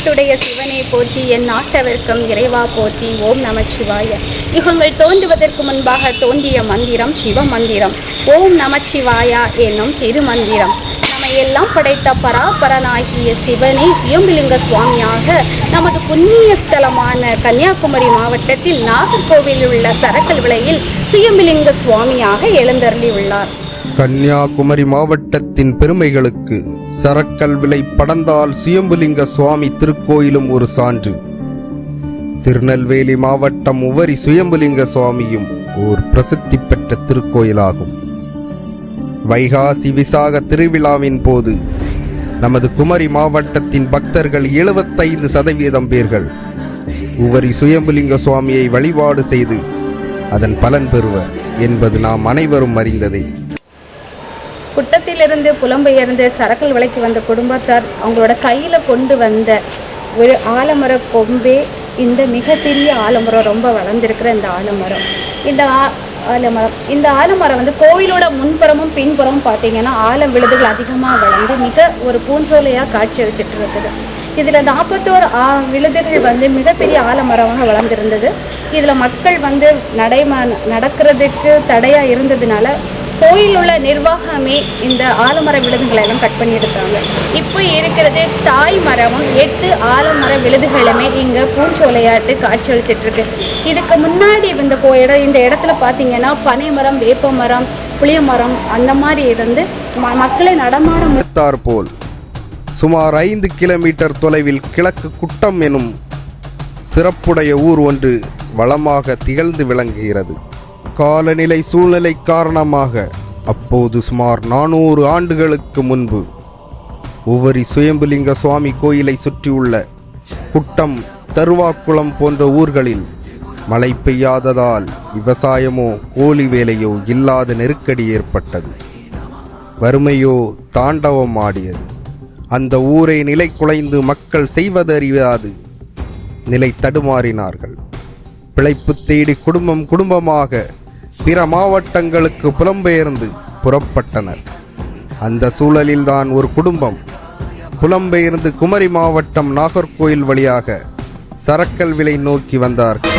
எந்நாட்டுடைய சிவனை போற்றி, என் நாட்டவர்க்கம் இறைவா போற்றி. ஓம் நமச்சிவாய. யுகங்கள் தோன்றுவதற்கு முன்பாக தோன்றிய மந்திரம் சிவ மந்திரம். ஓம் நமச்சிவாயா என்னும் திருமந்திரம். எல்லாம் படைத்த பராபரனாகிய சிவனை சுயம்புலிங்க சுவாமியாக நமது புண்ணிய ஸ்தலமான கன்னியாகுமரி மாவட்டத்தில் நாகர்கோவிலில் உள்ள சரக்கல் விளையில் சுயம்புலிங்க சுவாமியாக எழுந்தருளியுள்ளார். கன்னியாகுமரி மாவட்டத்தின் பெருமைகளுக்கு சரக்கல் விளை படந்தால் சுயம்புலிங்க சுவாமி திருக்கோயிலும் ஒரு சான்று. திருநெல்வேலி மாவட்டம் உவரி சுயம்புலிங்க சுவாமியும் ஓர் பிரசித்தி பெற்ற திருக்கோயிலாகும். வைகாசி விசாக திருவிழாவின் போது நமது குமரி மாவட்டத்தின் பக்தர்கள் 75% பேர்கள் உவரி சுயம்புலிங்க சுவாமியை வழிபாடு செய்து அதன் பலன் பெறுவர் என்பது நாம் அனைவரும் அறிந்ததே. குட்டத்திலிருந்து புலம்பெயர்ந்து சரக்கல் விலைக்கு வந்த குடும்பத்தார் அவங்களோட கையில் கொண்டு வந்த ஒரு ஆலமர கொம்பே இந்த மிகப்பெரிய ஆலமரம், ரொம்ப வளர்ந்துருக்கிற இந்த ஆலமரம். இந்த ஆலமரம் வந்து கோயிலோட முன்புறமும் பின்புறமும் பார்த்தீங்கன்னா ஆலம் விழுதுகள் அதிகமாக வளர்ந்து மிக ஒரு பூஞ்சோலையாக காட்சி அளிச்சிட்டு இருக்குது. இதில் 41 விழுதுகள் வந்து மிகப்பெரிய ஆலமரமாக வளர்ந்துருந்தது. இதில் மக்கள் வந்து நடக்கிறதுக்கு தடையாக இருந்ததுனால கோயில் உள்ள நிர்வாகமே இந்த ஆலமர விழுதுகளை எல்லாம் கட் பண்ணி எடுத்தாங்க. இப்போ இருக்கிறது தாய் மரமும் 8 ஆலமர விழுதுகளுமே இங்கே பூஞ்சோலையாட்டு காட்சி அளிச்சிட்ருக்கு. இதுக்கு முன்னாடி இந்த இடத்துல பார்த்தீங்கன்னா பனை மரம், வேப்ப மரம், புளிய மரம் அந்த மாதிரி இருந்து மக்களை நடமாட போல் சுமார் 5 கிலோமீட்டர் தொலைவில் கிழக்கு குட்டம் எனும் சிறப்புடைய ஊர் ஒன்று வளமாக திகழ்ந்து விளங்குகிறது. காலநிலை சூழ்நிலை காரணமாக அப்போது சுமார் 400 ஆண்டுகளுக்கு முன்பு உவரி சுயம்புலிங்க சுவாமி கோயிலை சுற்றியுள்ள குட்டம், தருவாக்குளம் போன்ற ஊர்களில் மழை பெய்யாததால் விவசாயமோ கோழி வேலையோ இல்லாத நெருக்கடி ஏற்பட்டது. வறுமையோ தாண்டவம் ஆடியது. அந்த ஊரை நிலை குலைந்து மக்கள் செய்வதறியாது நிலை தடுமாறினார்கள். பிழைப்பு தேடி குடும்பமாக பிற மாவட்டங்களுக்கு புலம்பெயர்ந்து புறப்பட்டனர். அந்த சூழலில்தான் ஒரு குடும்பம் புலம்பெயர்ந்து குமரி மாவட்டம் நாகர்கோயில் வழியாக சரக்கல் விளை நோக்கி வந்தார்கள்.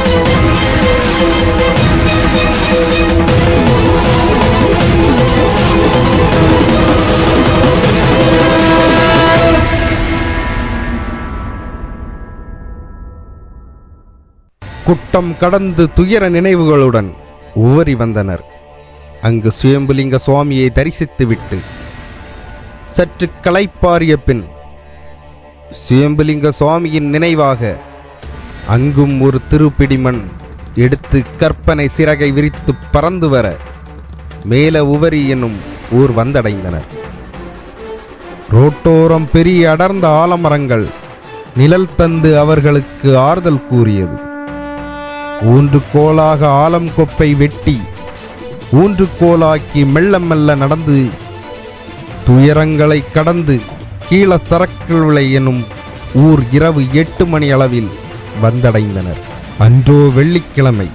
குட்டம் கடந்து துயர நினைவுகளுடன் உவரி வந்தனர். அங்கு சுயம்புலிங்க சுவாமியை தரிசித்துவிட்டு சற்று களைப்பாறிய பின் சுயம்புலிங்க சுவாமியின் நினைவாக அங்கும் ஒரு திருப்பிடிமண் எடுத்து கற்பனை சிறகை விரித்து பறந்து வர மேல உவரி என்னும் ஊர் வந்தடைந்தனர். ரோட்டோரம் பெரிய அடர்ந்த ஆலமரங்கள் நிழல் தந்து அவர்களுக்கு ஆறுதல் கூறியது. ஊன்றுகோலாக ஆலம் கொப்பை வெட்டி ஊன்றுகோலாக்கி மெல்ல மெல்ல நடந்து துயரங்களை கடந்து கீழ சரக்கல் விளை எனும் ஊர் இரவு 8 மணி அளவில் வந்தடைந்தனர். அன்றோ வெள்ளிக்கிழமை.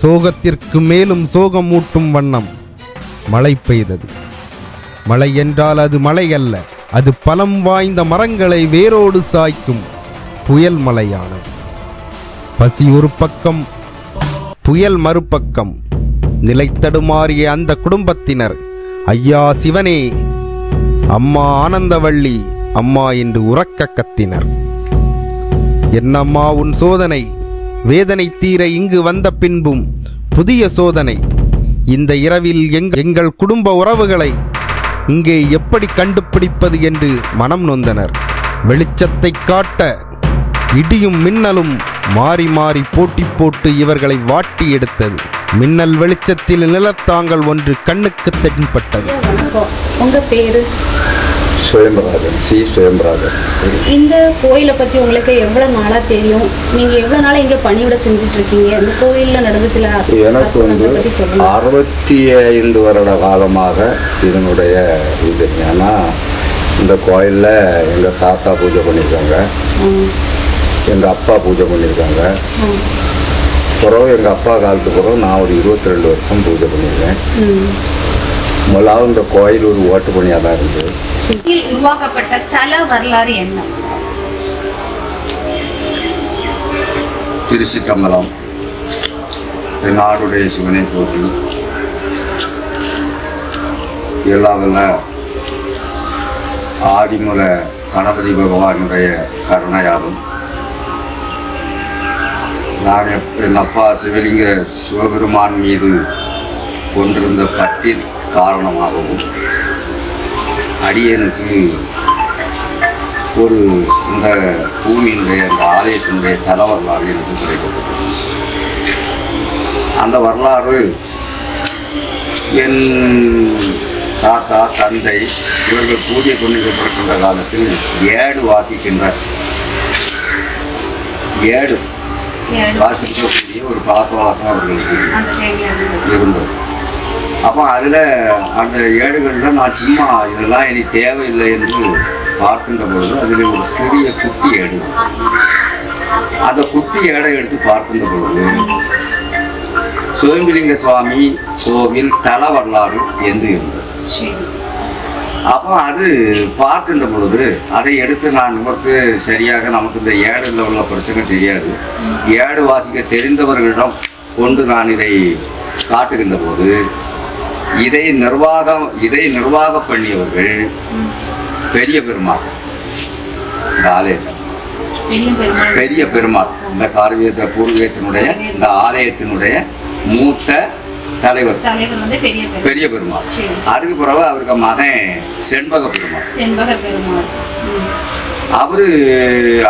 சோகத்திற்கு மேலும் சோகமூட்டும் வண்ணம் மழை பெய்தது. மழை என்றால் அது மழை அல்ல, அது பலம் வாய்ந்த மரங்களை வேரோடு சாய்க்கும் புயல் மழையானது. பசி ஒரு பக்கம், புயல் மறுபக்கம். நிலைத்தடுமாறிய அந்த குடும்பத்தினர் ஐயா சிவனே, அம்மா ஆனந்தவள்ளி, அம்மா என்று உரக்க கத்தினர். என்னம்மா உன் சோதனை? வேதனை தீர இங்கு வந்த பின்பும் புதிய சோதனை. இந்த இரவில் எங்கள் குடும்ப உறவுகளை இங்கே எப்படி கண்டுபிடிப்பது என்று மனம் நொந்தனர். வெளிச்சத்தை காட்ட இடியும் மின்னலும் மாறி மாறி போட்டி போட்டு இவர்களை வாட்டி எடுத்தது. மின்னல் வெளிச்சத்தில் நிலத்தாங்கள் ஒன்று கண்ணுக்கு தென்பட்டது. உங்க பேரு? சுயம்பராஜன், சி. சுயம்பராஜன். இந்த கோயிலை பற்றி உங்களுக்கு எவ்வளோ நாளாக தெரியும்? நீங்கள் எவ்வளோ நாளாக இங்கே பணியோட செஞ்சுட்டு இருக்கீங்க? இந்த கோயிலில் நடந்த சில எனக்கு 65 வருட காலமாக இதனுடைய இது. ஏன்னா இந்த கோயிலில் எங்கள் தாத்தா பூஜை பண்ணியிருக்காங்க, எங்கள் அப்பா பூஜை பண்ணியிருக்காங்க. பிறகு எங்கள் அப்பா காலத்துக்கு பிறகு நான் ஒரு 22 வருஷம் பூஜை பண்ணியிருக்கேன். முதலாவது இந்த கோயில் ஒரு ஓட்டு பணியாக தான் இருந்தது. உருவாக்கப்பட்ட தல வரலாறு என்ன? திருச்சிற்றம்பலம். தென்னாடுடைய சிவனை போற்றி எல்லா வல்ல ஆதிமூல கணபதி பகவானுடைய கருணையாகும். நான் என் அப்பா சிவலிங்க சிவபெருமான் மீது கொண்டிருந்த பற்றின் காரணமாகவும் அடியனுக்கு ஒரு இந்த பூமியினுடைய அந்த ஆலயத்தினுடைய தல வரலாறு எனக்கு கிடைக்கப்பட்டது. அந்த வரலாறு என் தாத்தா தந்தை இவர்கள் பூஜை கொண்டிருக்கப்படுகின்ற காலத்தில் ஏடு வாசிக்கக்கூடிய ஒரு பழக்க வழக்கம் அவர்களுக்கு இருந்தது. அப்போ அதில் அந்த ஏடுகளில் நான் சும்மா இதெல்லாம் இனி தேவையில்லை என்று பார்க்கின்ற பொழுது அதில் ஒரு சிறிய குட்டி ஏடு, அந்த குட்டி ஏடை எடுத்து பார்க்கின்ற பொழுது சுயம்புலிங்க சுவாமி கோவில் தல வரலாறு என்று இருந்தது. அப்போ அது பார்க்கின்ற பொழுது அதை எடுத்து நான் நிமிர்த்து சரியாக நமக்கு இந்த ஏடில் உள்ள பிரச்சனை தெரியாது, ஏடு வாசிக்க தெரிந்தவர்களிடம் கொண்டு நான் இதை காட்டுகின்ற போது இதை நிர்வாகம் பண்ணியவர்கள் பெரிய பெருமாள், இந்த ஆலயத்தில் பெரிய பெருமாள், இந்த கார்வியத்த பூர்வீகத்தினுடைய இந்த ஆலயத்தினுடைய மூத்த தலைவர் பெரிய பெருமாள். அதுக்கு பிறகு அவருக்கு மகன் செண்பக பெருமாள்.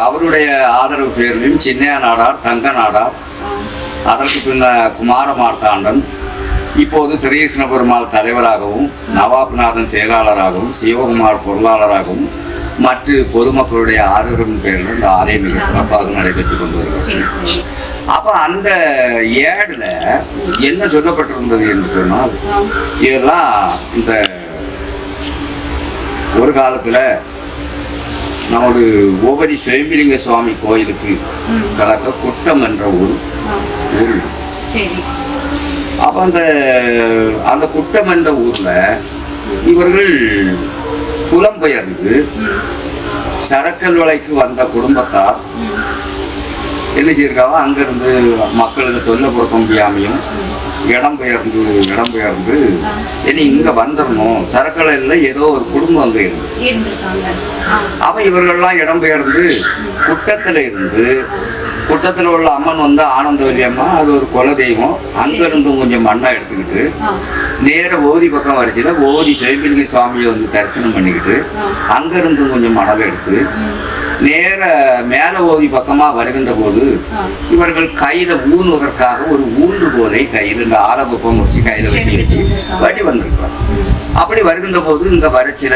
அவருடைய ஆதரவு பேரிலும் சின்ன நாடார், தங்க நாடார், அதற்கு பின்ன குமார மார்த்தாண்டன், இப்போது ஸ்ரீகிருஷ்ண பெருமாள் தலைவராகவும், நவாப்நாதன் செயலாளராகவும், சிவகுமார் பொருளாளராகவும் மற்ற பொதுமக்களுடைய ஆதரவின் பேரில் இந்த ஆலயம் மிக சிறப்பாக நடைபெற்று கொண்டு வருகிறது. அப்போ அந்த ஏடுல என்ன சொல்லப்பட்டிருந்தது என்று சொன்னால், இதெல்லாம் இந்த ஒரு காலத்துல நம்மளோட ஒவ்வொரு சுயம்புலிங்க சுவாமி கோயிலுக்கு கலக்க குட்டம் என்ற ஊர். அப்போ அந்த குட்டம் என்ற ஊர்ல இவர்கள் புலம்பெயர்ந்து சரக்கல் வலைக்கு வந்த குடும்பத்தார் என்ன செய்யிருக்காவோ அங்கிருந்து மக்களுக்கு தொல்லை கொடுக்க முடியாமையும் இடம்பெயர்ந்து இனி இங்க வந்துடணும், சரக்கலையில் ஏதோ ஒரு குடும்பம் அங்கே இருந்து அப்ப இவர்கள்லாம் இடம்பெயர்ந்து குட்டத்தில் உள்ள அம்மன் வந்து ஆனந்தவல்லி அம்மா, அது ஒரு குல தெய்வம். அங்கிருந்தும் கொஞ்சம் மண்ணை எடுத்துக்கிட்டு நேர ஓதி பக்கம் வரிசையில ஓதி சுயம்புலிங்க சுவாமியை வந்து தரிசனம் பண்ணிக்கிட்டு அங்கிருந்தும் கொஞ்சம் மணலை எடுத்து நேர மேல ஓதி பக்கமா வருகின்ற போது இவர்கள் கையில ஊனுவதற்காக ஒரு ஊன்றுகோலை கையில் இந்த ஆலகுப்பம் வச்சு கையில வெட்டி வந்திருக்கிறார். அப்படி வருகின்ற போது இந்த வறட்சியில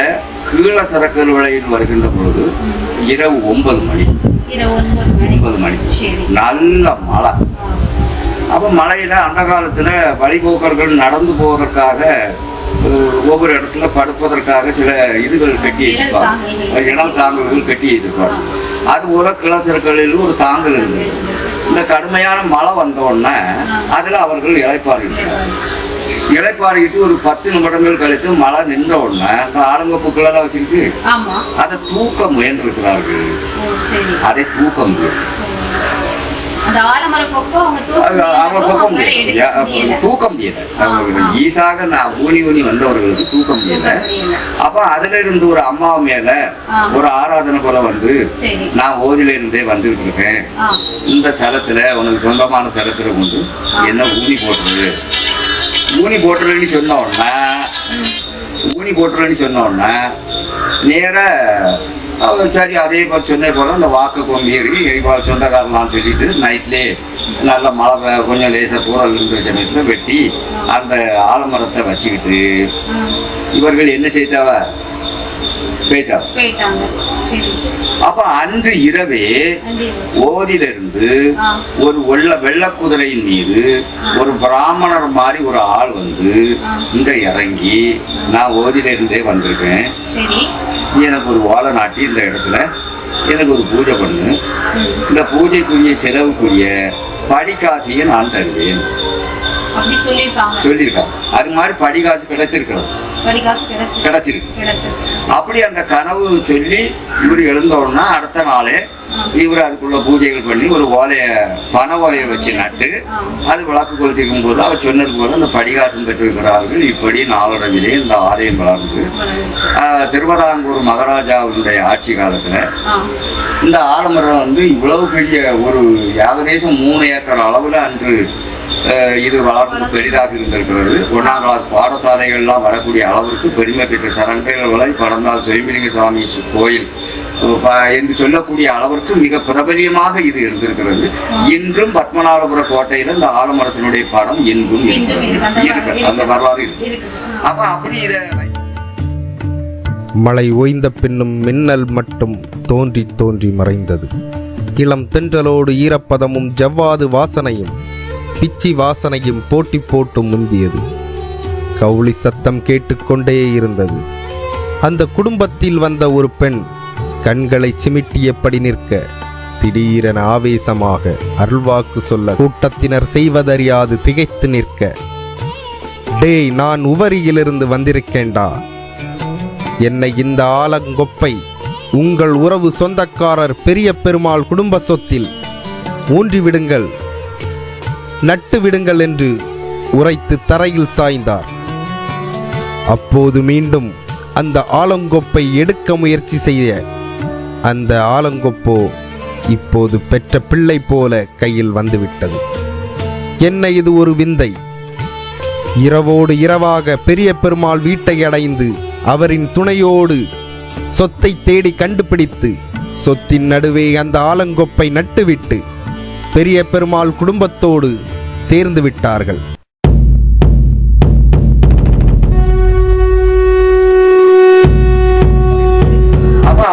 கீழ சரக்கல் வலையில் வருகின்ற பொழுது இரவு 9 மணி நல்ல மழை. அப்ப மழையில அந்த காலத்துல வழிபோக்கர்கள் நடந்து போவதற்காக ஒவ்வொரு இடத்துல படுப்பதற்காக சில இதுகள் கட்டி வச்சிருப்பாங்க, இடம் தாங்கல்கள் கட்டி வச்சிருப்பாங்க. அது போல கிளசற்களில் ஒரு தாங்கல் இருந்தது. இந்த கடுமையான மழை வந்த உடனே அதுல அவர்கள் இளைப்பாறிக்கிட்டு ஒரு 10 நிமிடங்கள் கழித்து மழை நின்ற உடனே இந்த ஆரம்பப்புக்களெல்லாம் வச்சுக்கிட்டு அதை தூக்க முயன்றிருக்கிறார்கள். அதை தூக்க முடியும், தூக்க முடியல. ஈசாக நான் ஊனி வந்தவர்களுக்கு தூக்க முடியல. அப்ப அதுல இருந்து ஒரு அம்மா மேல ஒரு ஆராதனை போல வந்து, நான் ஓதில இருந்தே வந்துட்டு இருக்கேன், இந்த ஸ்தலத்துல உனக்கு சொந்தமான ஸ்தலத்துல கொண்டு என்ன ஊனி போட்டுறேன்னு சொன்ன உடனே நேர சரி அதே போல் சொன்னே போல அந்த வாக்கு கொம்பி இறங்கி சொந்தக்காரலாம் சொல்லிட்டு நைட்லேயே நல்ல மழை கொஞ்சம் லேசாக தூரல் இருக்கிற சமயத்தில் வெட்டி அந்த ஆலமரத்தை வச்சுக்கிட்டு இவர்கள் என்ன செய்தாவ போயிட்டாங்க. அப்ப அன்று இரவே ஓதிலிருந்து ஒரு வெள்ள குதிரையின் மீது ஒரு பிராமணர் மாதிரி ஒரு ஆள் வந்து இங்க இறங்கி, நான் ஓதிலிருந்தே வந்திருக்கேன், எனக்கு ஒரு ஓலை நாட்டி இந்த இடத்துல எனக்கு ஒரு பூஜை பண்ணு, இந்த பூஜைக்குரிய செலவுக்குரிய படிக்காசியை நான் தருவேன் சொல்லியிருக்காங்க. அது மாதிரி படிகாசு கிடைச்சிருக்கு. அப்படி அந்த கனவு சொல்லி இவர் எழுந்தோடனா அடுத்த நாளே இவர் அதுக்குள்ள பூஜைகள் பண்ணி ஒரு பனை ஓலையை வச்சு நட்டு அது விளக்கு கொளுத்திருக்கும் போது அவர் சொன்னது போல அந்த படிகாசம் பெற்றிருக்கிறார்கள். இப்படி நாளடைவிலே இந்த ஆலயம் வளர்ந்து திருவிதாங்கூர் மகாராஜாவுடைய ஆட்சி காலத்துல இந்த ஆலமரம் வந்து இவ்வளவு பெரிய ஒரு ஏகதேசம் 3 ஏக்கர் அளவுல அன்று இது வளர்ந்து பெரிதாக இருந்திருக்கிறது. 1ஆம் கிளாஸ் பாடசாலைகள்லாம் வரக்கூடிய அளவிற்கு பெருமை பெற்ற சரண்டைகளை படந்தால் சுயம்பிலிங்க சுவாமி கோயில் என்று சொல்லக்கூடிய அளவிற்கு மிக பிரபலியமாக இது இருந்திருக்கிறது. இன்றும் பத்மநாபபுர கோட்டையில இந்த ஆலமரத்தினுடைய படம் இன்றும் இருக்கு, அந்த வரலாறு இருக்கு. அப்ப அப்படி இதை மழை ஓய்ந்த பின்னும் மின்னல் மட்டும் தோன்றி தோன்றி மறைந்தது. இளம் தென்றலோடு ஈரப்பதமும் ஜவ்வாது வாசனையும் பிச்சி வாசனையும் போட்டி போட்டு முந்தியது. கவுளி சத்தம் கேட்டுக்கொண்டே இருந்தது. அந்த குடும்பத்தில் வந்த ஒரு பெண் கண்களை சிமிட்டியபடி நிற்க, திடீரென ஆவேசமாக அருள்வாக்கு சொல்ல கூட்டத்தினர் செய்வதறியாது திகைத்து நிற்க, டேய், நான் உவரியிலிருந்து வந்திருக்கேன்டா. என்னை இந்த ஆலங்கொப்பை உங்கள் உறவு சொந்தக்காரர் பெரிய பெருமாள் குடும்ப சொத்தில் ஊன்றிவிடுங்கள், நட்டு விடுங்கள் என்று உரைத்து தரையில் சாய்ந்தார். அப்போது மீண்டும் அந்த ஆலங்கொப்பை எடுக்க முயற்சி செய்ய அந்த ஆலங்கொப்போ இப்போது பெற்ற பிள்ளை போல கையில் வந்துவிட்டது. என்ன இது ஒரு விந்தை! இரவோடு இரவாக பெரிய பெருமாள் வீட்டை அடைந்து அவரின் துணையோடு சொத்தை தேடி கண்டுபிடித்து சொத்தின் நடுவே அந்த ஆலங்கொப்பை நட்டுவிட்டு பெரிய பெருமாள் குடும்பத்தோடு சேர்ந்து விட்டார்கள்.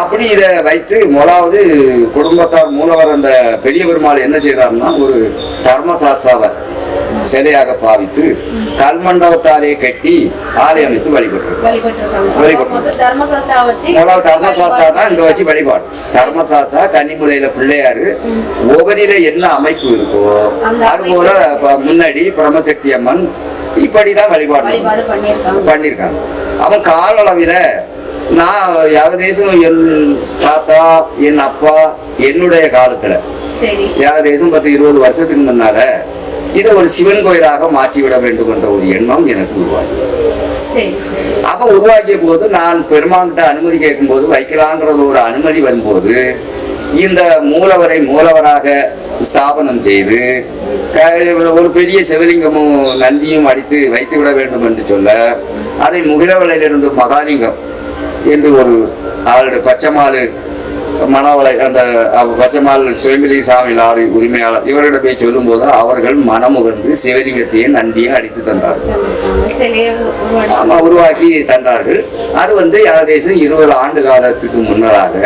அப்படி இதை வைத்து முதலாவது குடும்பத்தார் மூலவர் அந்த பெரிய பெருமாள் என்ன செய்தார்னா ஒரு தர்மசாஸ்தாவை சிலையாக பாவித்து கல்மண்டபத்தாலே கட்டி ஆலயம் அமைத்து வழிபட்டு தர்மசாஸ்தா தான் இங்க வச்சு வழிபாடு. தர்மசாஸ்தா கன்னிமுலையில பிள்ளையாரு ஒவ்வொருல என்ன அமைப்பு இருக்கோ அது போல முன்னாடி பிரம்மசக்தி அம்மன் இப்படிதான் வழிபாடு பண்ணிருக்காங்க. அவன் கால அளவில நான் ஏகதேசம் என் தாத்தா என் அப்பா என்னுடைய காலத்துல ஏகதேசம் 10-20 வருஷத்துக்கு முன்னால இதை ஒரு சிவன் கோயிலாக மாற்றிவிட வேண்டும் என்ற ஒரு எண்ணம் எனக்கு உருவாகி, அப்ப உருவாக்கிய போது நான் பெருமாள்கிட்ட அனுமதி கேட்கும் போது வைக்கலாங்கிறது ஒரு அனுமதி வரும்போது இந்த மூலவராக ஸ்தாபனம் செய்து ஒரு பெரிய சிவலிங்கமும் நந்தியும் அடித்து வைத்து விட வேண்டும் என்று சொல்ல, அதை முகிலவளையிலிருந்து மகாலிங்கம் என்று ஒரு ஆளுடைய பச்சைமாலு மணவளை அந்த பச்சைமால் சுயம்பிலிங்க சாமி லாரி உரிமையாளர் இவர்களிடம் போய் சொல்லும் போது அவர்கள் மனமுகர்ந்து சிவலிங்கத்தையும் நந்தியும் அடித்து தந்தார்கள், உருவாக்கி தந்தார்கள். அது வந்து ஏகதேசம் 20 ஆண்டு காலத்துக்கு முன்னதாக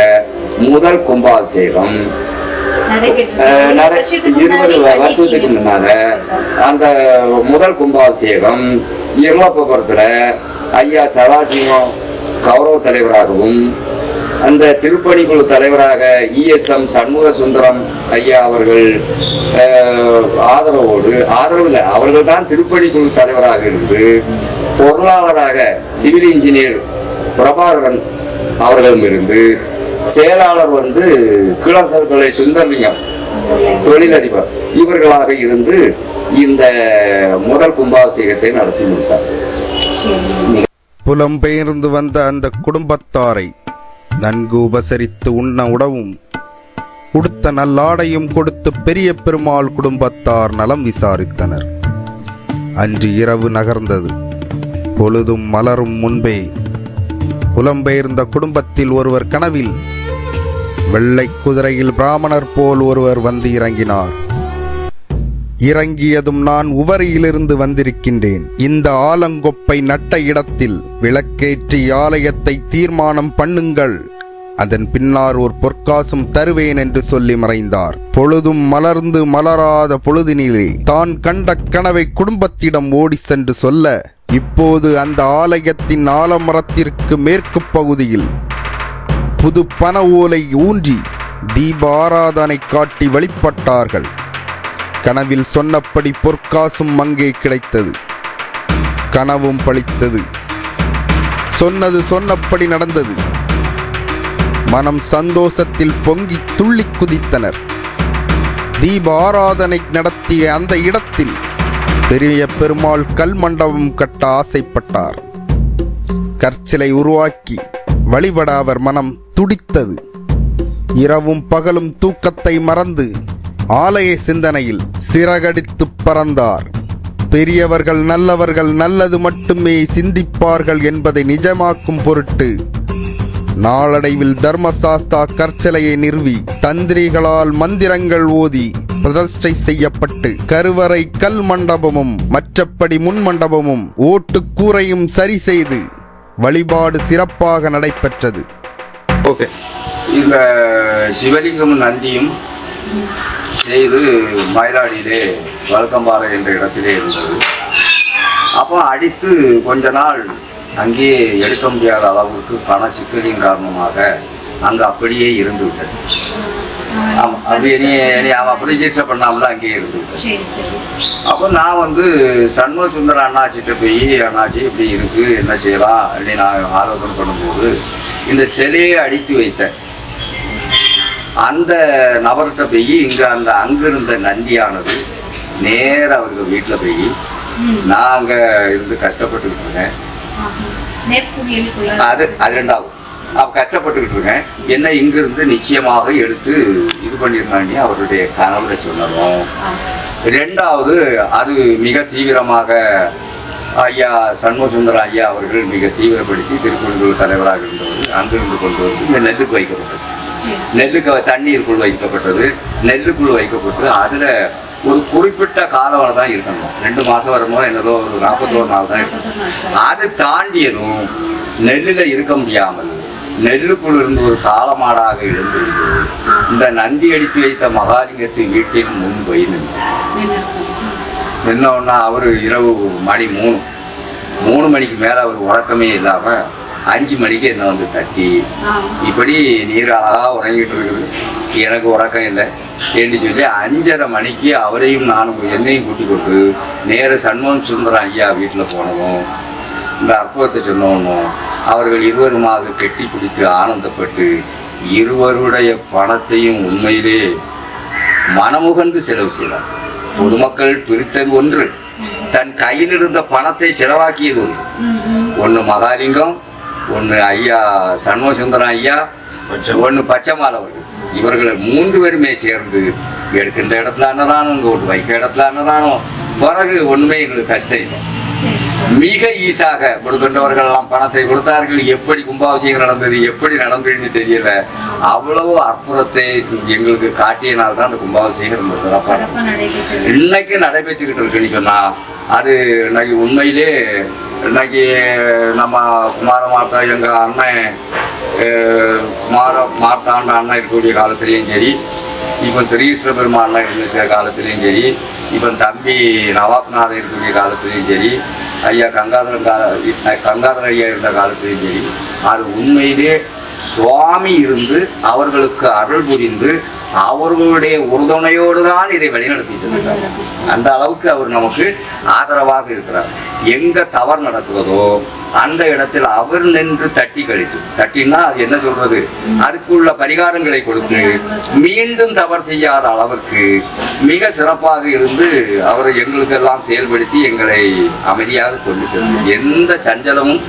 முதல் கும்பாபிஷேகம் 20 வருஷத்துக்கு முன்னால அந்த முதல் கும்பாபிஷேகம் இருளப்பபுரத்துல ஐயா சதாசிவம் கௌரவ தலைவராகவும் அந்த திருப்பணிக்குழு தலைவராக ESM சண்முக சுந்தரம் ஐயா அவர்கள் ஆதரவு இல்லை, அவர்கள் தான் திருப்பணிக்குழு தலைவராக இருந்து பொருளாளராக சிவில் இன்ஜினியர் பிரபாகரன் அவர்களும் இருந்து செயலாளர் வந்து கிளசர்களை சுந்தரலிங்கம் தொழிலதிபர் இவர்களாக இருந்து இந்த முதல் கும்பாபிஷேகத்தை நடத்தி முடித்தார். புலம்பெயர்ந்து வந்த அந்த குடும்பத்தாரை நன்கு உபசரித்து உண்ண உணவும் உடுத்த நல்லாடையும் கொடுத்து பெரிய பெருமாள் குடும்பத்தார் நலம் விசாரித்தனர். அன்று இரவு நகர்ந்தது. பொழுதும் மலரும் முன்பே புலம்பெயர்ந்த குடும்பத்தில் ஒருவர் கனவில் வெள்ளை குதிரையில் பிராமணர் போல் ஒருவர் வந்து இறங்கினார். இறங்கியதும் நான் உவரியிலிருந்து வந்திருக்கின்றேன். இந்த ஆலங்கொப்பை நட்ட இடத்தில் விளக்கேற்றி ஆலயத்தை தீர்மானம் பண்ணுங்கள். அதன் பின்னால் ஒரு பொற்காசும் தருவேன் என்று சொல்லி மறைந்தார். பொழுதும் மலர்ந்து மலராத பொழுதினிலே தான் கண்ட கனவை குடும்பத்திடம் ஓடி சென்று சொல்ல, இப்போது அந்த ஆலயத்தின் ஆலமரத்திற்கு மேற்கு பகுதியில் புது பன ஓலை ஊன்றி தீப ஆராதனை காட்டி வழிபட்டார்கள். கனவில் சொன்னபடி பொற்காசும் அங்கே கிடைத்தது. கனவும் பலித்தது. சொன்னது சொன்னபடி நடந்தது. மனம் சந்தோஷத்தில் பொங்கி துள்ளி குதித்தனர். தீப ஆராதனை நடத்திய அந்த இடத்தில் பெரிய பெருமாள் கல் மண்டபம் கட்ட ஆசைப்பட்டார். கற்சிலை உருவாக்கி வழிபட அவர் மனம் துடித்தது. இரவும் பகலும் தூக்கத்தை மறந்து ஆலய சிந்தனையில் சிறகடித்து பறந்தார். பெரியவர்கள் நல்லவர்கள் நல்லது மட்டுமே சிந்திப்பார்கள் என்பதை நிஜமாக்கும் பொருட்டு நாளடைவில் தர்மசாஸ்தா கற்சிலையை நிறுவி தந்திரிகளால் மந்திரங்கள் ஓதி பிரதிஷ்டை செய்யப்பட்டு கருவறை கல் மண்டபமும் மற்றப்படி முன் மண்டபமும் ஓட்டுக்கூரையும் சரி செய்து வழிபாடு சிறப்பாக நடைபெற்றது. ஓகே, இந்த சிவலிங்கம் நந்தியும் செய்து மயிலாடியிலே வழக்கம்பாறை என்ற இடத்திலே இருந்தது. அப்போ அடித்து கொஞ்ச நாள் அங்கேயே எடுக்க முடியாத அளவுக்கு பண சிக்கலின் காரணமாக அங்கே அப்படியே இருந்து விட்டது. ஆமாம், அப்படியே அப்படி சிகிச்சை பண்ணாமல அங்கேயே இருந்து விட்டது. அப்போ நான் சண்முக சுந்தர அண்ணாச்சிட்ட போய், அண்ணாச்சி இப்படி இருக்கு, என்ன செய்யலாம் அப்படின்னு நான் ஆலோசனை பண்ணும்போது இந்த சிலையை அடித்து வைத்தேன் அந்த நபர்கிட்ட போய் அங்கிருந்த நந்தியானது நேர அவருக்கு வீட்டில் போய் நான் அங்கே இருந்து கஷ்டப்பட்டுக்கிட்டு இருக்கேன். அது ரெண்டாவது அப்போ கஷ்டப்பட்டுக்கிட்டு இருக்கேன். என்ன இங்கிருந்து நிச்சயமாக எடுத்து இது பண்ணியிருந்தாங்க அவருடைய கணவரை சொன்னதும். ரெண்டாவது அது மிக தீவிரமாக ஐயா சண்முக சுந்தரம் ஐயா அவர்கள் மிக தீவிரப்படுத்தி திருக்குறள் தலைவராக இருந்தவர் அங்கிருந்து கொண்டு வந்து இந்த நெல்லுக்கு வைக்கப்பட்டது. நெல்லுக்கு தண்ணீருக்குள் வைக்கப்பட்டது. நெல்லுக்குள் வைக்கப்பட்டு அதில் ஒரு குறிப்பிட்ட காலம் தான் இருக்கணும். 2 மாதம் வரும்போது என்னதோ ஒரு 41 நாள் தான் இருக்கணும். அது தாண்டியதும் நெல்லில் இருக்க முடியாமல் நெல்லுக்குள் இருந்து ஒரு காலமாடாக எழுந்து இந்த நந்தி அடித்து வைத்த மகாலிங்கத்தின் வீட்டின் முன் போய் நின்னோன்னா அவர் இரவு மணி 3 மணிக்கு மேலே அவர் உறக்கமே இல்லாமல் 5 மணிக்கு என்ன தட்டி இப்படி நீர் அழகாக உறங்கிட்டு இருக்குது, எனக்கு உறக்கம் இல்லை என்று சொல்லி 5:30 மணிக்கு அவரையும் நானும் என்னையும் கூட்டி கொண்டு நேர சண்முக சுந்தரம் ஐயா வீட்டில் போனதும் இந்த அற்புதத்தை சொன்னோன்னும் அவர்கள் இருவருமாக கெட்டி பிடித்து ஆனந்தப்பட்டு இருவருடைய பணத்தையும் உண்மையிலே மனமுகந்து செலவு செய்தார். பொதுமக்கள் பிரித்தது ஒன்று, தன் கையில் இருந்த பணத்தை செலவாக்கியது ஒன்று மகாலிங்கம், ஒன்று ஐயா சண்முக சுந்தரம் ஐயா, ஒன்று பச்சைமாலவர்கள். இவர்கள் 3 பேருமே சேர்ந்து எடுக்கின்ற இடத்துல அன்னதானம், இங்கே வைக்க இடத்துல அன்னதானம். பிறகு ஒன்றுமே எங்களுக்கு கஷ்டம் இல்லை, மிக ஈஸாக கொடுக்கின்றவர்கள் எல்லாம் பணத்தை கொடுத்தார்கள். எப்படி கும்பாபிஷேகம் நடந்தது, எப்படி நடந்ததுன்னு தெரியல. அவ்வளவு அற்புதத்தை எங்களுக்கு காட்டியனால்தான் அந்த கும்பாபிஷேகம் ரொம்ப சிறப்பாக இன்னைக்கு நடைபெற்றுக்கிட்டு இருக்குன்னு சொன்னா அது இன்னைக்கு உண்மையிலே இன்னைக்கு நம்ம குமாரமாத்தா எங்கள் அண்ணன் மார்த்தாண்ட அண்ணன் இருக்கக்கூடிய காலத்திலையும் சரி, இப்போ ஸ்ரீஸ்வர பெருமாள்லாம் இருந்த காலத்திலையும் சரி, இப்போ தம்பி நவாப்நாதன் இருக்கக்கூடிய காலத்திலையும் சரி, ஐயா கங்காதர ஐயா இருந்த காலத்திலையும் சரி, அது உண்மையிலே சுவாமி இருந்து அவர்களுக்கு அருள் புரிந்து அவர்களுடைய உறுதுணையோடு தான் இதை வழிநடத்தி சென்றார். அந்த அளவுக்கு அவர் நமக்கு ஆதரவாக இருக்கிறார். எங்க தவறு நடக்கிறதோ அந்த இடத்தில் அவர் நின்று தட்டி கழித்து, தட்டினா அது என்ன சொல்றது, அதுக்குள்ள பரிகாரங்களை கொடுத்து மீண்டும் தவறு செய்யாத அளவுக்கு மிக சிறப்பாக இருந்து அவர் எங்களுக்கெல்லாம் செயல்படுத்தி எங்களை அமைதியாக கொண்டு செல்லும். எந்த சஞ்சலமும்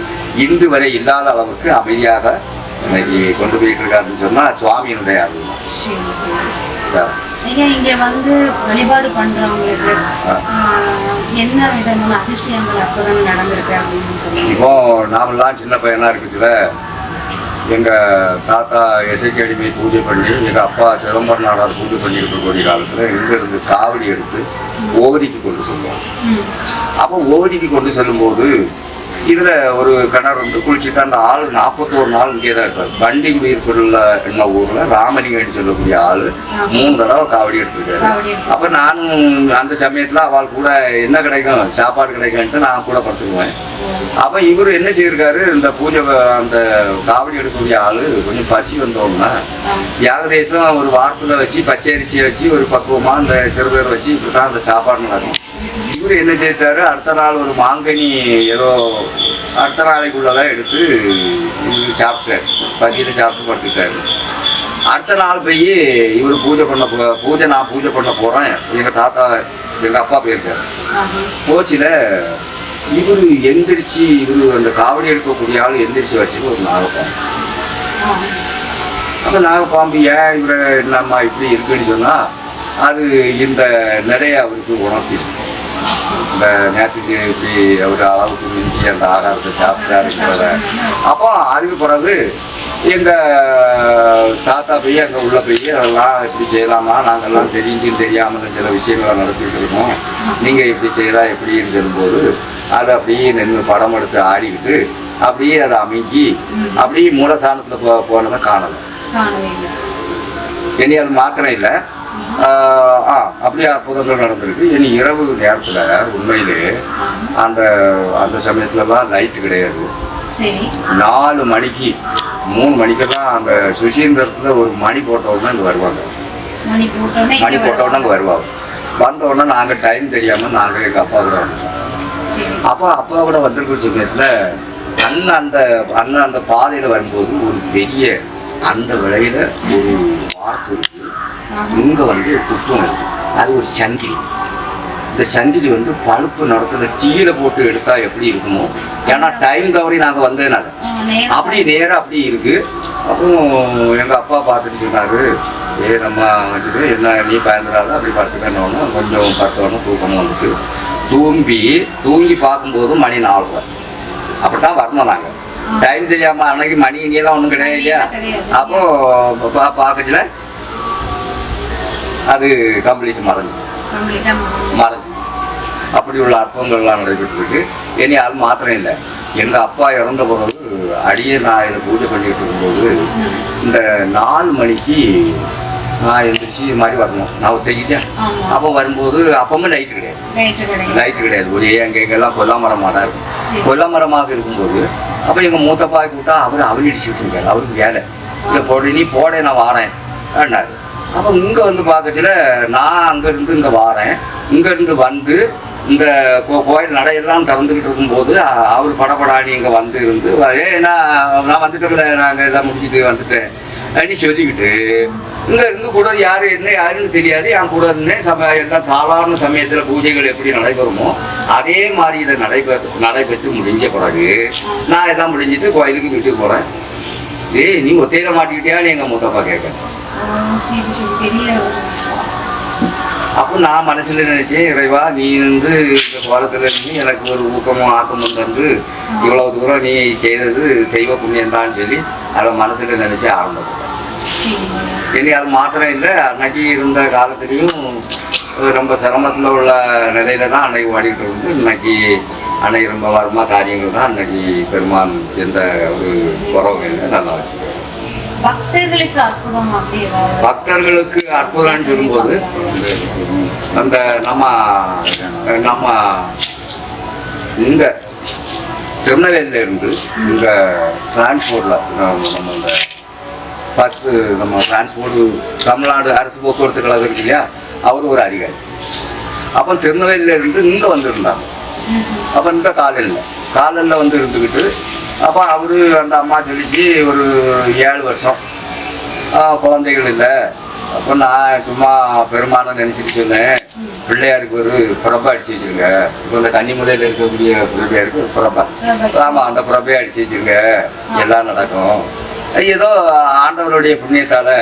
இன்று வரை இல்லாத அளவுக்கு அமைதியாக இன்னைக்கு கொண்டு போயிட்டு இருக்காருன்னு சொன்னா சுவாமியினுடைய அருள். இங்க வழிபாடு பண்றவங்களுக்கு என்ன விதமான அதிசயங்கள் அப்பதான் நடந்திருக்கு அப்படின்னு சொல்லி. இப்போ நாமெல்லாம் சின்ன பையனா இருக்குச்சுல, எங்க தாத்தா இசைக்கு அடிமை பூஜை பண்ணி எங்க அப்பா சிதம்பரம் நாடார் பூஜை பண்ணி இருக்கக்கூடிய காலத்துல இங்க இருந்து காவடி எடுத்து ஓவதிக்கு கொண்டு செல்வோம். அப்போ ஓவதிக்கு கொண்டு செல்லும்போது இதுல ஒரு கிணறு குளிச்சுட்டு அந்த ஆள் 41 நாள் இங்கே தான் இருப்பார். பண்டிகுடி இருக்கிற என்ன ஊர்ல ராமலிங்கன்னு சொல்லக்கூடிய ஆள் 3 தடவை காவடி எடுத்துருக்காரு. அப்ப நானும் அந்த சமயத்துல அவள் கூட என்ன கிடைக்கும், சாப்பாடு கிடைக்கும்ட்டு நான் கூட படுத்துக்குவேன். அப்ப இவரு என்ன செய்யிருக்காரு, இந்த பூஜை அந்த காவடி எடுக்கக்கூடிய ஆளு கொஞ்சம் பசி வந்தோம்னா ஏகதேசம் ஒரு வாரத்துல வச்சு பச்சை அரிசியை வச்சு ஒரு பக்குவமா அந்த சிறுபேர் வச்சு இப்படிதான் அந்த சாப்பாடு நடக்கும். இவர் என்ன செய்தாரு, அடுத்த நாள் ஒரு மாங்கனி ஏதோ அடுத்த நாளைக்குள்ளதான் எடுத்து இவர் சாப்பிட்டாரு. பசியில் சாப்பிட்டு படுத்துட்டாரு. அடுத்த நாள் போய் இவர் நான் பூஜை பண்ண போகிறேன், எங்கள் தாத்தா எங்கள் அப்பா போயிருக்காரு. போச்சில் இவர் எந்திரிச்சு, இவர் அந்த காவடி எடுக்கக்கூடிய ஆள் எந்திரிச்சு வச்சுட்டு ஒரு நாகப்பாம்பு. அந்த நாகப்பாம்பு ஏன் இவரை என்னம்மா இப்படி இருக்குன்னு சொன்னால், அது இந்த நிறைய அவருக்கு உணர்த்திருக்கு. இந்த நேற்றுக்கு இப்படி அவர் அளவுக்கு மிஞ்சி அந்த ஆகாரத்தை சாப்பிட்டாருங்கிறத. அப்போ அதுக்கு பிறகு எங்கள் தாத்தா போய் அங்கே உள்ள போய் அதெல்லாம் இப்படி செய்யலாமா, நாங்கள்லாம் தெரிஞ்சும் தெரியாமல் சில விஷயங்களை நடத்திட்டு இருக்கோம், நீங்கள் இப்படி செய்யலாம் எப்படின்னு சொல்லும்போது அதை அப்படியே நின்று படம் எடுத்து ஆடிக்கிட்டு அப்படியே அதை அமைக்கி அப்படியே மூலசானத்தில் போனதை காணலை. இனி அது மாத்திரம் இல்லை, அப்படியே அற்புதங்கள் நடந்திருக்கு. இனி இரவு நேரத்தில் உண்மையிலே அந்த சமயத்துலலாம் லைட்டு கிடையாது. 4 மணிக்கு 3 மணிக்கு தான் அந்த சுசீந்திரத்தில் ஒரு மணி போட்ட உடனே அங்கே வருவாங்க. மணி போட்ட உடனே அங்கே வருவாங்க. வந்த உடனே நாங்கள் டைம் தெரியாமல் நாங்கள் எங்கள் அப்பா கூட வந்துட்டோம். அப்பா கூட வந்திருக்கிற சமயத்தில் அண்ணன் அந்த பாதையில் வரும்போது ஒரு பெரிய அந்த விலையில் ஒரு வார்ப்பு இருக்குது. இங்கே வந்து குத்தம் இருக்குது. அது ஒரு சங்கிலி. இந்த சங்கிலி வந்து பழுப்பு நடத்துல டீயில போட்டு எடுத்தா எப்படி இருக்குமோ, ஏன்னா டைம் தவறி நாங்கள் வந்ததுனால அப்படி நேராக அப்படி இருக்கு. அப்புறம் எங்கள் அப்பா பார்த்துட்டு சொன்னாரு, நம்ம வச்சுட்டு என்ன நீ பயந்துடாத அப்படி படுத்துக்கணும், கொஞ்சம் படுத்தோன்னு தூக்கமும் வந்துட்டு தூங்கி பார்க்கும்போது மணி 4 அப்படித்தான் வரணும். நாங்கள் டைம் தெரியாமல் அன்னைக்கு மணி இனியெல்லாம் ஒன்றும் கிடையாது இல்லையா. அப்போ பார்க்கச்சுல அது கம்ப்ளீட் மறைஞ்சிச்சு. அப்படி உள்ள அற்பங்கள்லாம் நடைபெற்று இருக்கு. இனி அது மாத்திரம் இல்லை, எங்கள் அப்பா இறந்த பிறகு அடியே நான் இதை பூஜை பண்ணிட்டு இருக்கும்போது இந்த 4 மணிக்கு நான் எழுந்திரிச்சு இது மாதிரி வரணும். நான் ஒத்தைக்கிட்டேன். அப்போ வரும்போது அப்பவுமே லைட்டு கிடையாது. ஒரே எங்கெங்கெல்லாம் கொல்லாமரமாக தான் இருக்கும். கொல்லாமரமாக இருக்கும்போது அப்போ எங்கள் மூத்தப்பாய் கூட்டா அவர் அடிச்சுட்டு இருக்காரு. அவருக்கு வேலை இல்லை, நீ போட நான் வாரேன் அப்படின்னாரு. அப்போ இங்கே வந்து பார்க்கறதுல நான் அங்கேருந்து இங்கே வாரேன். இங்கேருந்து வந்து இந்த கோயில் நடையெல்லாம் திறந்துக்கிட்டு இருக்கும்போது அவர் படப்படாணி இங்கே வந்து இருந்து நான் வந்துட்டோம்ல, நாங்கள் எல்லாம் முடிச்சுட்டு வந்துட்டேன் அப்படின்னு சொல்லிக்கிட்டு இங்கே இருந்து கூட யாருன்னு தெரியாது. என் கூட இருந்தேன். எல்லாம் சாதாரண சமயத்தில் பூஜைகள் எப்படி நடைபெறுமோ அதே மாதிரி இதை நடைபெற்று முடிஞ்ச பிறகு நான் எல்லாம் முடிஞ்சிட்டு கோயிலுக்கு வீட்டுக்கு போகிறேன். நீ ஒத்தையில மாட்டிக்கிட்டியான்னு எங்கள் மூத்தப்பா கேட்க. அப்போ நான் மனசில் நினைச்சேன், இறைவா நீ இந்த கோலத்தில் இருந்து எனக்கு ஒரு ஊக்கமும் ஆக்கமும் தந்து இவ்வளவு தூரம் நீ செய்தது தெய்வ புண்ணியம்தான்னு சொல்லி அதை மனசில் நினைச்சு ஆரம்பிப்பேன். சரி, அது மாத்திரம் இல்லை, அன்னைக்கு இருந்த காலத்துலேயும் ரொம்ப சிரமத்தில் உள்ள நிலையில தான் அன்னைக்கு ஓடிக்கிட்டு இருந்து இன்னைக்கு அன்னைக்கு ரொம்ப வருமா காரியங்கள் தான் அன்னைக்கு பெருமான் எந்த ஒரு குறவும் இல்லை, நல்லா வச்சுருக்கேன். பக்தர்களுக்கு அற்புதம்னு சொல்லும்போது அந்த நம்ம இங்க திருநெல்வேலியில இருந்து இங்க டிரான்ஸ்போர்ட்ல நம்ம இந்த பஸ் நம்ம டிரான்ஸ்போர்ட் தமிழ்நாடு அரசு போக்குவரத்து கழகம் இருக்கு இல்லையா, அவர் ஒரு அதிகாரி. அப்போ திருநெல்வேலியில இருந்து இங்க வந்துருந்தாங்க. அப்போ இந்த காலையில் வந்து இருந்துக்கிட்டு அப்போ அவரு அந்த அம்மா சொல்லிச்சு ஒரு 7 வருஷம் குழந்தைகள் இல்லை. அப்போ நான் சும்மா பெருமானை நினச்சிட்டு சொன்னேன், பிள்ளையாருக்கு ஒரு புறப்பை அடிச்சு வச்சுருங்க. இப்போ இந்த கன்னிமுலையில் இருக்கக்கூடிய பிள்ளையாருக்கு ஒரு புறப்பை, ஆமாம் அந்த புறப்பையை அடிச்சு வச்சுருங்க, எல்லாம் நடக்கும். ஏதோ ஆண்டவருடைய புண்ணியத்தால்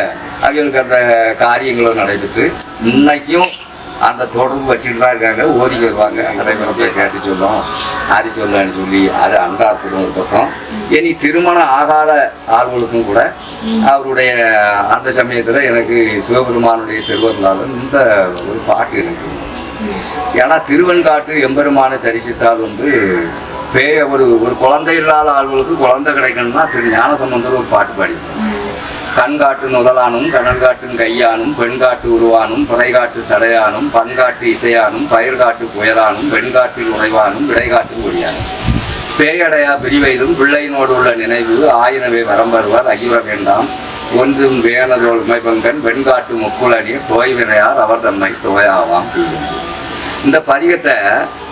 அவங்களுக்கு அந்த காரியங்களும் நடைபெற்று இன்னைக்கும் அந்த தொடர்பு வச்சுட்டு தான் இருக்காங்க. ஓடிக்கு வருவாங்க, அந்த புறப்பையை கேட்டு சொல்லும், அது சொல்லன்னு சொல்லி அது அன்றாத்துக்கும் ஒரு பக்கம். இனி திருமணம் ஆகாத ஆள்களுக்கும் கூட அவருடைய அந்த சமயத்தில் எனக்கு சிவபெருமானுடைய திருவருளாலும் இந்த ஒரு பாட்டு எனக்கு. ஏன்னா திருவெண்காட்டு எம்பெருமானை தரிசித்தால் வந்து ஒரு குழந்தை இல்லாத ஆள்களுக்கு குழந்தை கிடைக்கணும்னா ஞானசம்பந்தர் ஒரு பாட்டு பாடி, கண்காட்டு நுதலானும் கடல்காட்டும் கையானும் பெண்காட்டு உருவானும் புறைகாட்டு சடையானும் பண்காட்டு இசையானும் பயிர்காட்டு புயலானும் வெண்காட்டில் உறைவானும் விடைகாட்டு ஒழியானும் பேயடையா பிரிவைதும் பிள்ளையினோடு உள்ள நினைவு ஆயினவே வரம்பருவார் அகிவர வேண்டாம் ஒன்றும் வேணதோல் உமைபங்கன் வெண்காட்டு முக்குளநீர் தோய்வினையார் அவர் தம்மை துவையாவாம். இந்த பதிகத்தை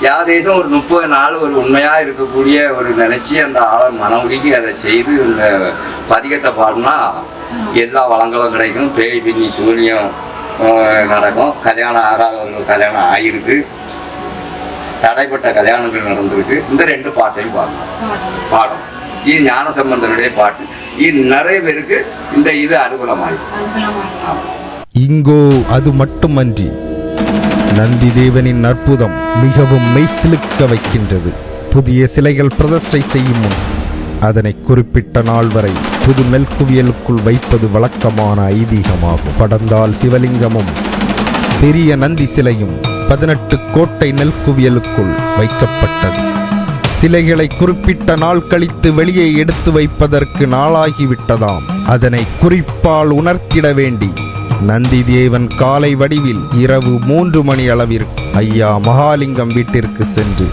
யாதேசம் ஒரு 30 நாள் ஒரு உண்மையாக இருக்கக்கூடிய ஒரு நினைச்சி அந்த ஆளை மனமுடிக்கு அதை செய்து இந்த பதிகத்தை பாடினா எல்லா வளங்களும் கிடைக்கும். பேய் பின்னி சூனியம் நடக்கும். கல்யாணம் ஆகாதவர்கள் கல்யாணம் ஆகிருக்கு. தடைப்பட்ட கல்யாணங்கள் நடந்திருக்கு. இந்த 2 பாட்டையும் பாடும். இது ஞானசம்பந்தருடைய பாட்டு. இது நிறைய பேருக்கு இது அனுகூலமாயிருக்கு. இங்கோ அது மட்டுமன்றி நந்தி தேவனின் அற்புதம் மிகவும் மெய்சிலுக்க வைக்கின்றது. புதிய சிலைகள் பிரதிஷ்டை செய்யும் முன் அதனை குறிப்பிட்ட நாள் வரை புது நெல்குவியலுக்குள் வைப்பது வழக்கமான ஐதீகமாகும். படந்தால் சிவலிங்கமும் பெரிய நந்தி சிலையும் 18 கோட்டை நெல்குவியலுக்குள் வைக்கப்பட்டது. சிலைகளை குறிப்பிட்ட நாள் கழித்து வெளியே எடுத்து வைப்பதற்கு நாளாகிவிட்டதாம். அதனை குறிப்பால் உணர்த்திட வேண்டி நந்தி தேவன் காலை வடிவில் இரவு 3 மணி அளவிற்கு ஐயா மகாலிங்கம் வீட்டிற்கு சென்று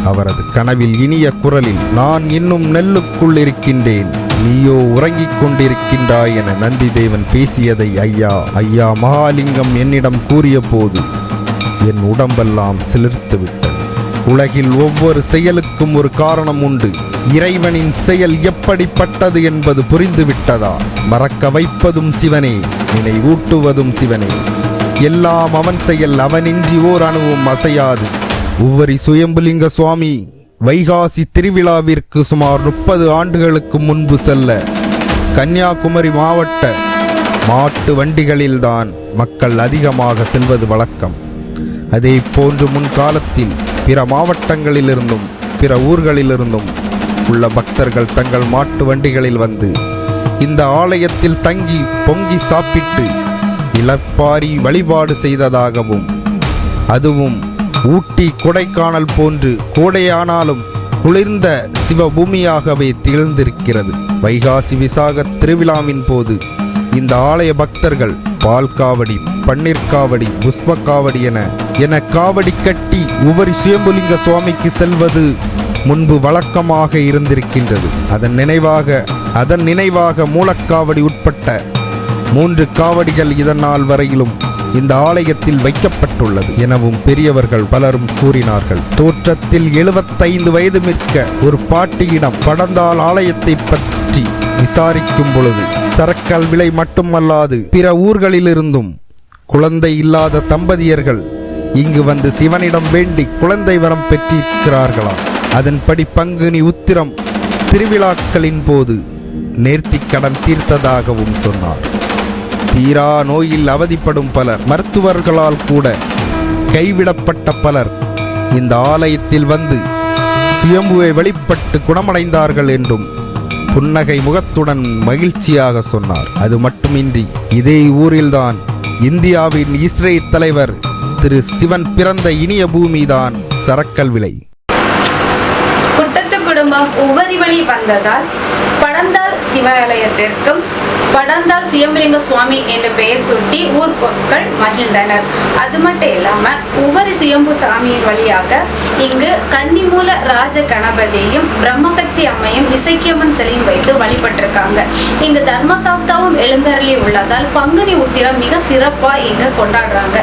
அவரது கனவில் இனிய குரலில், நான் இன்னும் நெல்லுக்குள் இருக்கின்றேன், நீயோ உறங்கிக் கொண்டிருக்கின்றாய் என நந்தி தேவன் பேசியதை ஐயா மகாலிங்கம் என்னிடம் கூறிய போது என் உடம்பெல்லாம் சிலிர்த்துவிட்டது. உலகில் ஒவ்வொரு செயலுக்கும் ஒரு காரணம் உண்டு. இறைவனின் செயல் எப்படிப்பட்டது என்பது புரிந்துவிட்டதா? மறக்க வைப்பதும் சிவனே, நினைவூட்டுவதும் சிவனே. எல்லாம் அவன் செயல், அவனின்றி ஓர் அணுவும் அசையாது. உவரி சுயம்புலிங்க சுவாமி வைகாசி திருவிழாவிற்கு சுமார் 30 ஆண்டுகளுக்கு முன்பு செல்ல கன்னியாகுமரி மாவட்ட மாட்டு வண்டிகளில்தான் மக்கள் அதிகமாக செல்வது வழக்கம். அதே போன்று முன்காலத்தில் பிற மாவட்டங்களிலிருந்தும் பிற ஊர்களிலிருந்தும் உள்ள பக்தர்கள் தங்கள் மாட்டு வண்டிகளில் வந்து இந்த ஆலயத்தில் தங்கி பொங்கி சாப்பிட்டு இளப்பாரி வழிபாடு செய்ததாகவும், அதுவும் ஊட்டி கொடைக்கானல் போன்று கோடையானாலும் குளிர்ந்த சிவபூமியாகவே திகழ்ந்திருக்கிறது. வைகாசி விசாக திருவிழாவின் போது இந்த ஆலய பக்தர்கள் பால் காவடி, பன்னீர் காவடி, புஷ்ப காவடி என காவடி கட்டி உவரி சுயம்புலிங்க சுவாமிக்கு செல்வது முன்பு வழக்கமாக இருந்திருக்கின்றது. அதன் நினைவாக மூலக்காவடி உட்பட்ட 3 காவடிகள் இதனால் வரையிலும் இந்த ஆலயத்தில் வைக்கப்பட்டுள்ளது எனவும் பெரியவர்கள் பலரும் கூறினார்கள். தோற்றத்தில் 75 வயது மிக்க ஒரு பாட்டியிடம் படந்தால் ஆலயத்தை பற்றி விசாரிக்கும் பொழுது சரக்கல் விலை மட்டுமல்லாது பிற ஊர்களிலிருந்தும் குழந்தை இல்லாத தம்பதியர்கள் இங்கு வந்து சிவனிடம் வேண்டி குழந்தை வரம் பெற்றிருக்கிறார்களாம். அதன்படி பங்குனி உத்திரம் திருவிழாக்களின் போது நேர்த்திக் கடன் தீர்த்ததாகவும் சொன்னார். தீரா நோயில் அவதிப்படும் பலர், மருத்துவர்களால் கூட கைவிடப்பட்ட பலர் இந்த ஆலயத்தில் வந்து சுயம்புவை வெளிப்பட்டு குணமடைந்தார்கள் என்றும் புன்னகை முகத்துடன் மகிழ்ச்சியாக சொன்னார். அது மட்டுமின்றி இதே ஊரில்தான் இந்தியாவின் இஸ்ரேல் தலைவர் திரு சிவன் பிறந்த இனிய பூமிதான் சரக்கல் விளை. குட்டத்து குடும்பம் உவரி வழி வந்ததால் படந்தால் சிவாலயத்திற்கும் படந்தால் சுயம்புலிங்க சுவாமி என்ற பெயர் சூட்டி ஊர் மக்கள் மகிழ்ந்தனர். அது மட்டும் இல்லாம உவரி சுயம்பு சாமியின் வழியாக இங்கு கன்னிமூல ராஜ கணபதியும் பிரம்மசக்தி அம்மையும் இசைக்கியம்மன் சிலையும் வைத்து வழிபட்டிருக்காங்க. இங்கு தர்மசாஸ்தாவும் எழுந்தருளி உள்ளதால் பங்குனி உத்திரம் மிக சிறப்பா இங்க கொண்டாடுறாங்க.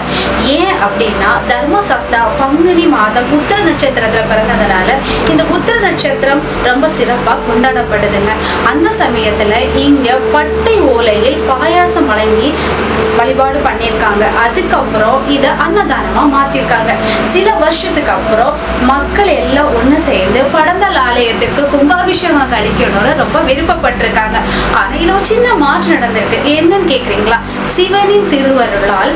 ஏன் அப்படின்னா தர்மசாஸ்தா பங்குனி மாதம் உத்திர நட்சத்திரத்துல பிறந்ததுனால இந்த உத்திர நட்சத்திரம் ரொம்ப சிறப்பா கொண்டாடப்படுதுங்க. அந்த சமயத்துல இங்க பட்டை ஓலையில் பாயாசம் வழங்கி வழிபாடு பண்ணியிருக்காங்க. அதுக்கப்புறம் இதை அன்னதானமா மாத்திருக்காங்க. சில வருஷத்துக்கு அப்புறம் மக்கள் எல்லாம் ஒண்ணு சேர்ந்து படந்தால் ஆலயத்திற்கு கும்பாபிஷேகம் கழிக்கணும்னு ரொம்ப விருப்பப்பட்டிருக்காங்க. ஆனா இதுல சின்ன மாற்றம் நடந்திருக்கு. என்னன்னு கேக்குறீங்களா? சிவனின் திருவருளால்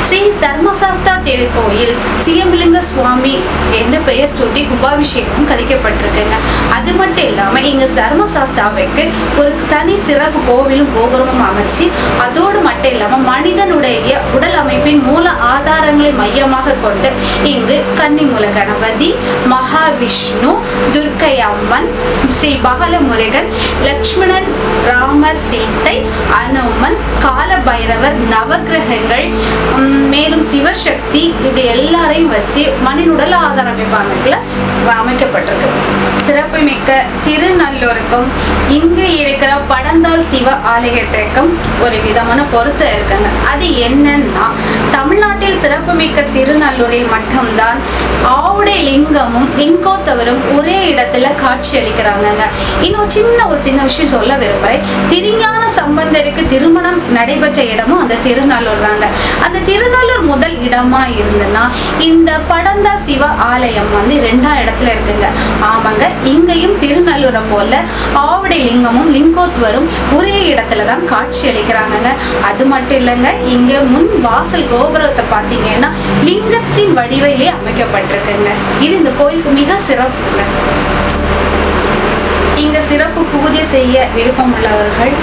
ஸ்ரீ தர்மசாஸ்தா திருக்கோயில் சுயம்புலிங்க சுவாமி என்று பெயர் சூட்டி கும்பாபிஷேகம் கழிக்கப்பட்டிருக்குங்க. அது மட்டும் இல்லாம இங்க தர்மசாஸ்தாவுக்கு ஒரு தனி சிறப்பு கோவிலும் கோபுரமும் அமைச்சு அதோடு மட்டும் இல்லாம மனிதனுடைய உடல் அமைப்பின் மூல ஆதாரங்களை மையமாக கொண்டு இங்கு கன்னிமூல கணபதி, மகாவிஷ்ணு, துர்க்கை அம்மன், ஸ்ரீ பாலமுருகன், லக்ஷ்மணன், ராமர், சீத்தை, அனுமன், கால பைரவர், நவகிரகங்கள், மேலும் சிவசக்தி இப்படி எல்லாரையும் வச்சு மனிதனுடல் ஆதார அமைப்புல அமைக்கப்பட்டிருக்கு. சிறப்புமிக்க திருநல்லூருக்கும் இங்கு இருக்கிற படந்தால் சிவ ஆலயத்திற்கும் ஒரு விதமான பொருத்தம் இருக்குங்க. அது என்னன்னா தமிழ்நாட்டில் சிறப்புமிக்க திருநல்லூரில் மட்டும்தான் ஆவுடை லிங்கமும் லிங்கோத்தவரும் ஒரே இடத்துல காட்சி அளிக்கிறாங்கங்க. இன்னும் ஒரு சின்ன விஷயம் சொல்ல விரும்புறேன். திருஞான சம்பந்தருக்கு திருமணம் நடைபெற்ற இடமும் அந்த திருநல்லூர் தாங்க. அந்த திருநல்லூர் முதல் இடமா இருந்ததுன்னா இந்த படந்தார் சிவ ஆலயம் வந்து 2ஆம் இடத்துல இருக்குங்க. ஆமாங்க, இங்கேயும் திருநல்லூரை போல ஆவுடை லிங்கமும் லிங்கோத்வரும் ஒரே இடத்துல தான் காட்சி அளிக்கிறாங்கங்க. அது மட்டும் இல்லைங்க, இங்க முன் வாசல் கோபுரத்தை பார்த்தீங்கன்னா லிங்கத்தின் வடிவிலே அமைக்கப்பட்டிருக்குங்க. இது இந்த கோயிலுக்கு மிக சிறப்புங்க. இங்க சிறப்பு பூஜை செய்ய விருப்பம் உள்ளவர்கள்,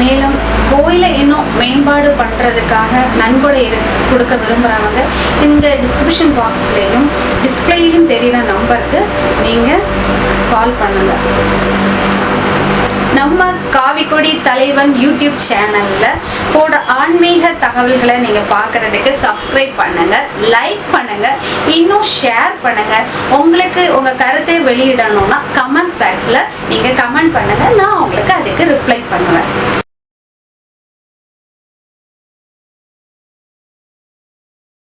மேலும் கோயிலை இன்னும் மேம்பாடு பண்றதுக்காக நன்கொடை கொடுக்க விரும்புறவங்க இந்த டிஸ்கிரிப்ஷன் பாக்ஸ்லயும் டிஸ்பிளேலையும் தெரியுற நம்பருக்கு நீங்க கால் பண்ணுங்க. நம்ம காவிக்கொடி தலைவன் யூடியூப் சேனல்ல போடுற ஆன்மீக தகவல்களை நீங்க பார்க்கறதுக்கு சப்ஸ்கிரைப் பண்ணுங்க, லைக் பண்ணுங்க, இன்னும் ஷேர் பண்ணுங்க. உங்களுக்கு உங்க கருத்தை வெளியிடணும்னா கமெண்ட்ஸ் பாக்ஸ்ல நீங்க கமெண்ட் பண்ணுங்க, நான் உங்களுக்கு அதுக்கு ரிப்ளை பண்ணுவேன்.